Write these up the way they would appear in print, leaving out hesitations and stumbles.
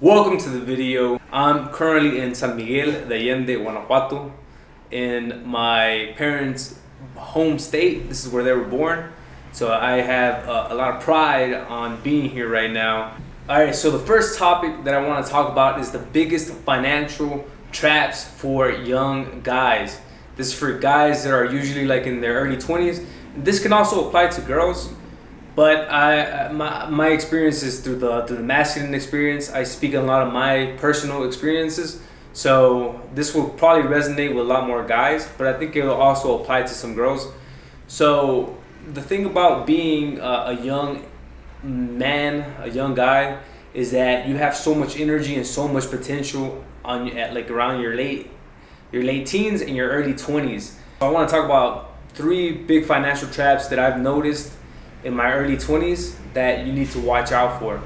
Welcome to the video. I'm currently in San Miguel de Allende, Guanajuato, in my parents' home state. This is where they were born. So I have a lot of pride on being here right now. Alright, so the first topic that I want to talk about is the biggest financial traps for young guys. This is for guys that are usually like in their early 20s. This can also apply to girls. But my experience is through the masculine experience. I speak a lot of my personal experiences, so this will probably resonate with a lot more guys. But I think it will also apply to some girls. So the thing about being a young man, a young guy, is that you have so much energy and so much potential at like around your late teens and your early 20s. So I want to talk about 3 big financial traps that I've noticed in my early 20s that you need to watch out for.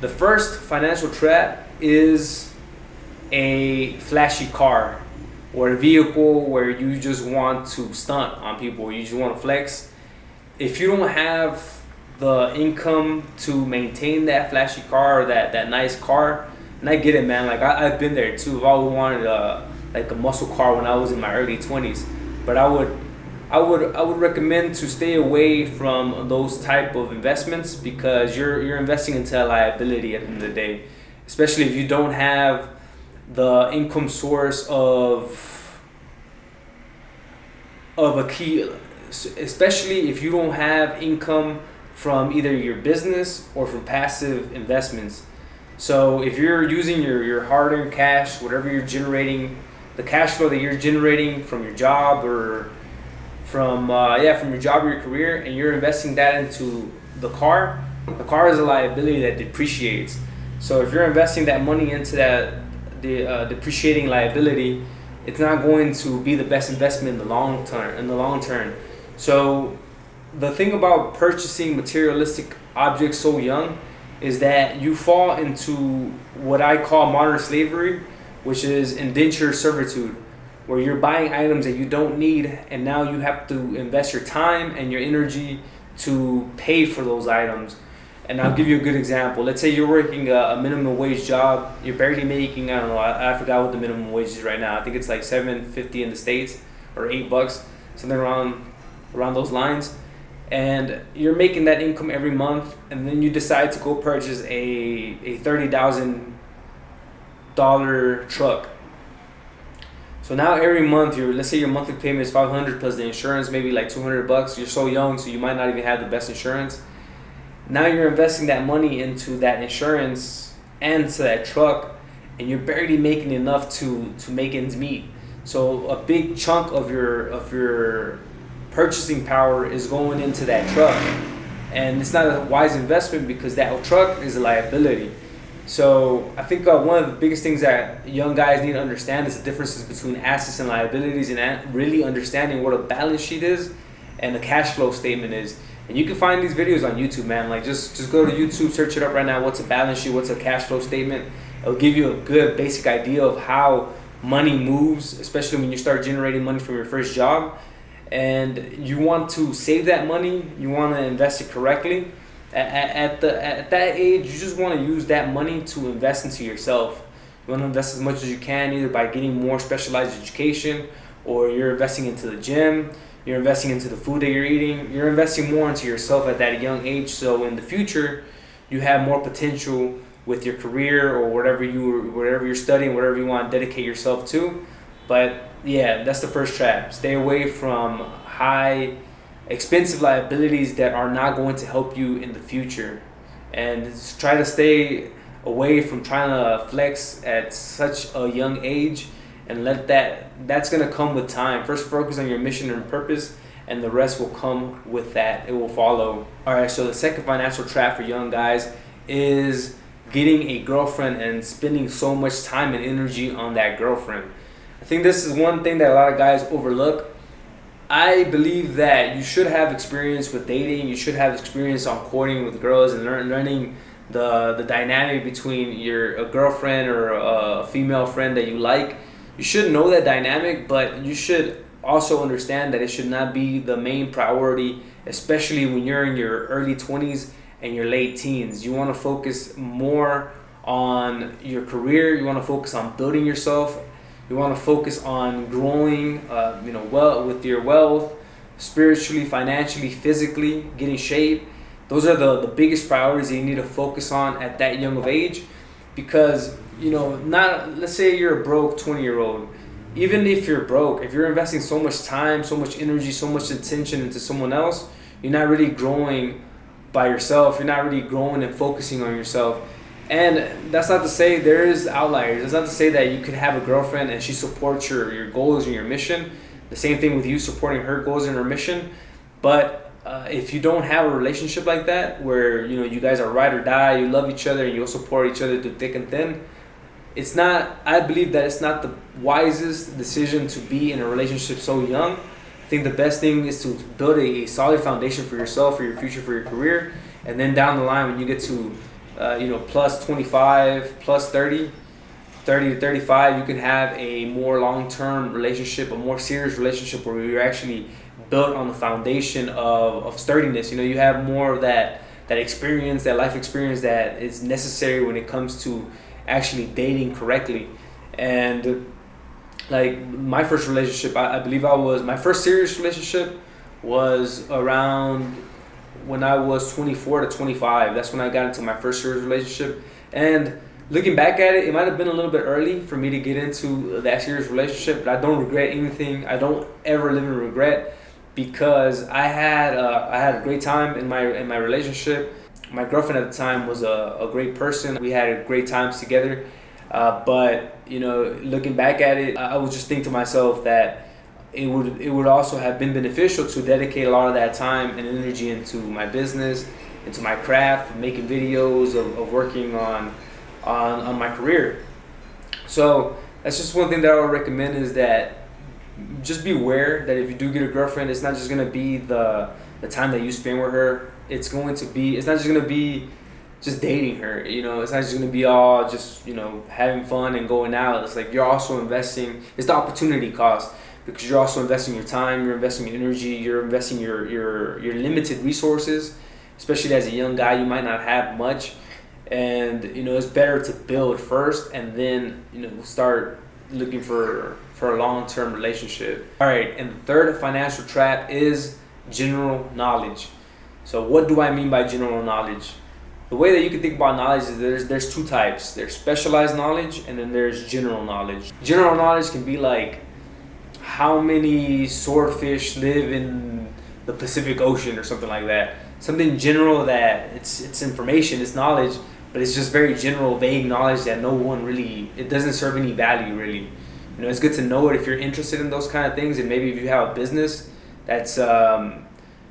The first financial trap is a flashy car or a vehicle where you just want to stunt on people, you just want to flex. If you don't have the income to maintain that flashy car or that nice car, and I get it, man, like I've been there too. I've always wanted like a muscle car when I was in my early 20s, but I would recommend to stay away from those type of investments because you're investing into a liability at the end of the day, especially if you don't have the income source of a key, especially if you don't have income from either your business or from passive investments. So if you're using your hard-earned cash, whatever you're generating, the cash flow that you're generating from your job or from your job or your career, and you're investing that into the car is a liability that depreciates. So if you're investing that money into the depreciating liability, it's not going to be the best investment in the long term. So the thing about purchasing materialistic objects so young is that you fall into what I call modern slavery, which is indentured servitude, where you're buying items that you don't need, and now you have to invest your time and your energy to pay for those items. And I'll give you a good example. Let's say you're working a minimum wage job. You're barely making, I don't know, I forgot what the minimum wage is right now. I think it's like $7.50 in the States or $8, something around those lines. And you're making that income every month, and then you decide to go purchase a $30,000 truck. So now every month, let's say your monthly payment is $500 plus the insurance, maybe like $200. You're so young, so you might not even have the best insurance. Now you're investing that money into that insurance and to that truck, and you're barely making enough to make ends meet. So a big chunk of your purchasing power is going into that truck, and it's not a wise investment because that truck is a liability. So I think one of the biggest things that young guys need to understand is the differences between assets and liabilities, and really understanding what a balance sheet is and a cash flow statement is. And you can find these videos on YouTube, man. Like just go to YouTube, search it up right now. What's a balance sheet? What's a cash flow statement? It'll give you a good basic idea of how money moves, especially when you start generating money from your first job. And you want to save that money. You want to invest it correctly. At that age, you just want to use that money to invest into yourself. You want to invest as much as you can, either by getting more specialized education, or you're investing into the gym, you're investing into the food that you're eating, you're investing more into yourself at that young age, so in the future you have more potential with your career or whatever you're studying, whatever you want to dedicate yourself to. But yeah, that's the first trap. Stay away from high expensive liabilities that are not going to help you in the future, and try to stay away from trying to flex at such a young age, and that's going to come with time. First focus on your mission and purpose, and the rest will come with that. It will follow. All right, so the second financial trap for young guys is getting a girlfriend and spending so much time and energy on that girlfriend. I think this is one thing that a lot of guys overlook. I believe that you should have experience with dating. You should have experience on courting with girls and learning the dynamic between a girlfriend or a female friend that you like. You should know that dynamic, but you should also understand that it should not be the main priority, especially when you're in your early 20s and your late teens. You want to focus more on your career. You want to focus on building yourself. You want to focus on growing, well with your wealth, spiritually, financially, physically, getting shape. Those are the biggest priorities that you need to focus on at that young of age, because not, let's say you're a broke 20-year-old. Even if you're broke, if you're investing so much time, so much energy, so much attention into someone else, you're not really growing by yourself. You're not really growing and focusing on yourself. And that's not to say there is outliers. That's not to say that you could have a girlfriend and she supports your goals and your mission. The same thing with you supporting her goals and her mission. But if you don't have a relationship like that, where you guys are ride or die, you love each other and you'll support each other through thick and thin, it's not. I believe that it's not the wisest decision to be in a relationship so young. I think the best thing is to build a solid foundation for yourself, for your future, for your career, and then down the line when you get to plus 25, plus 30 to 35, you can have a more long-term relationship, a more serious relationship where you're actually built on the foundation of sturdiness. You have more of that experience, that life experience that is necessary when it comes to actually dating correctly. And like my first relationship, I believe my first serious relationship was around when I was 24 to 25. That's when I got into my first serious relationship. And looking back at it, it might have been a little bit early for me to get into that serious relationship, but I don't regret anything. I don't ever live in regret, because I had a great time in my relationship. My girlfriend at the time was a great person. We had great times together. But looking back at it, I would just think to myself that it would also have been beneficial to dedicate a lot of that time and energy into my business, into my craft, making videos, of working on my career. So that's just one thing that I would recommend, is that just be aware that if you do get a girlfriend, it's not just gonna be the time that you spend with her. It's not just gonna be just dating her. It's not just gonna be all just having fun and going out. It's like you're also investing. It's the opportunity cost, because you're also investing your time, you're investing your energy, you're investing your limited resources. Especially as a young guy, you might not have much, and it's better to build first and then start looking for a long-term relationship. All right, and the third financial trap is general knowledge. So what do I mean by general knowledge? The way that you can think about knowledge is there's two types. There's specialized knowledge, and then there's general knowledge. General knowledge can be like how many swordfish live in the Pacific Ocean or something like that. Something general that it's information, it's knowledge, but it's just very general, vague knowledge that no one really, it doesn't serve any value really. It's good to know it if you're interested in those kind of things, and maybe if you have a business that's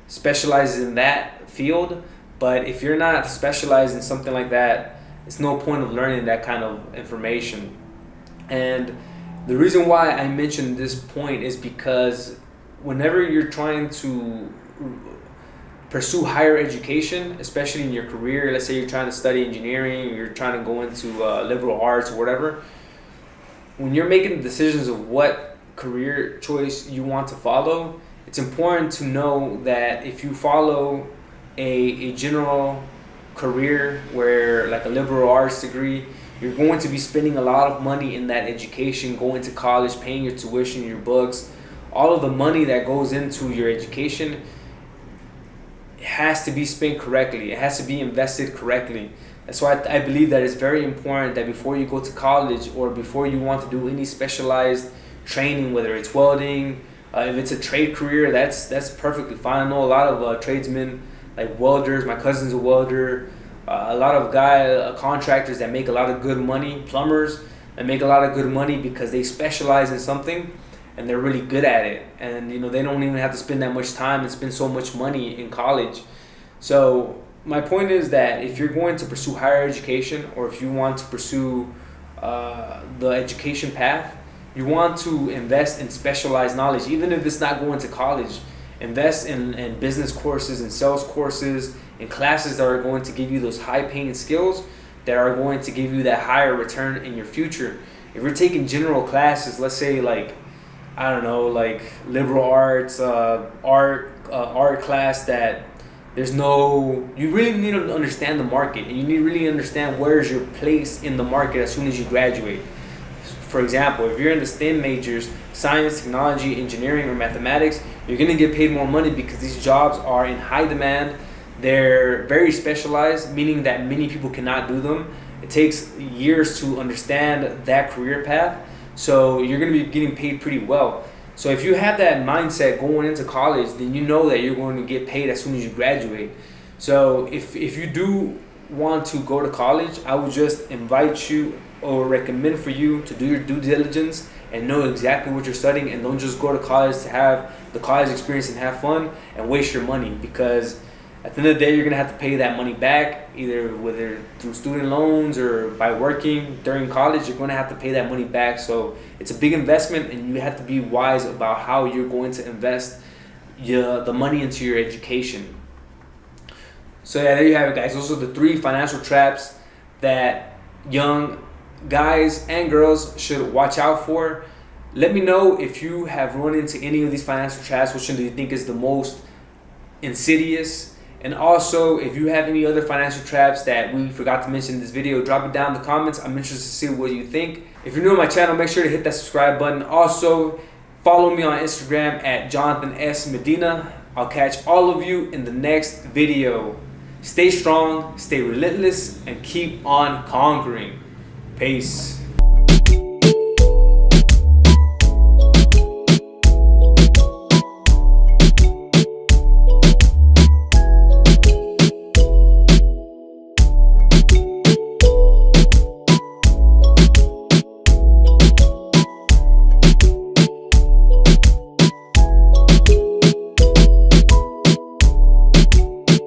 specializes in that field. But if you're not specialized in something like that, it's no point of learning that kind of information. And the reason why I mentioned this point is because whenever you're trying to pursue higher education, especially in your career, let's say you're trying to study engineering, you're trying to go into liberal arts or whatever, when you're making decisions of what career choice you want to follow, it's important to know that if you follow a general career where like a liberal arts degree, you're going to be spending a lot of money in that education, going to college, paying your tuition, your books, all of the money that goes into your education has to be spent correctly. It has to be invested correctly. That's why I believe that it's very important that before you go to college or before you want to do any specialized training, whether it's welding, if it's a trade career, that's perfectly fine. I know a lot of tradesmen, like welders. My cousin's a welder. A lot of contractors that make a lot of good money, plumbers that make a lot of good money because they specialize in something and they're really good at it. And they don't even have to spend that much time and spend so much money in college. So my point is that if you're going to pursue higher education, or if you want to pursue the education path, you want to invest in specialized knowledge, even if it's not going to college. Invest in business courses and sales courses and classes that are going to give you those high-paying skills that are going to give you that higher return in your future. If you're taking general classes, let's say like liberal arts, art class that You really need to understand the market, and you need to really understand where's your place in the market as soon as you graduate. For example, if you're in the STEM majors, science, technology, engineering, or mathematics, you're going to get paid more money because these jobs are in high demand. They're very specialized, meaning that many people cannot do them. It takes years to understand that career path, so you're going to be getting paid pretty well. So if you have that mindset going into college, then you know that you're going to get paid as soon as you graduate. So if you do want to go to college, I would just invite you or recommend for you to do your due diligence and know exactly what you're studying, and don't just go to college to have the college experience and have fun and waste your money, because at the end of the day you're gonna have to pay that money back, either whether through student loans or by working during college. You're gonna have to pay that money back. So it's a big investment, and you have to be wise about how you're going to invest the money into your education. So yeah, there you have it, guys. Those are the 3 financial traps that young guys and girls should watch out for. Let me know if you have run into any of these financial traps. Which one do you think is the most insidious? And also, if you have any other financial traps that we forgot to mention in this video, drop it down in the comments. I'm interested to see what you think. If you're new to my channel, make sure to hit that subscribe button. Also, follow me on Instagram at Jonathan S. Medina. I'll catch all of you in the next video. Stay strong, stay relentless, and keep on conquering. Peace.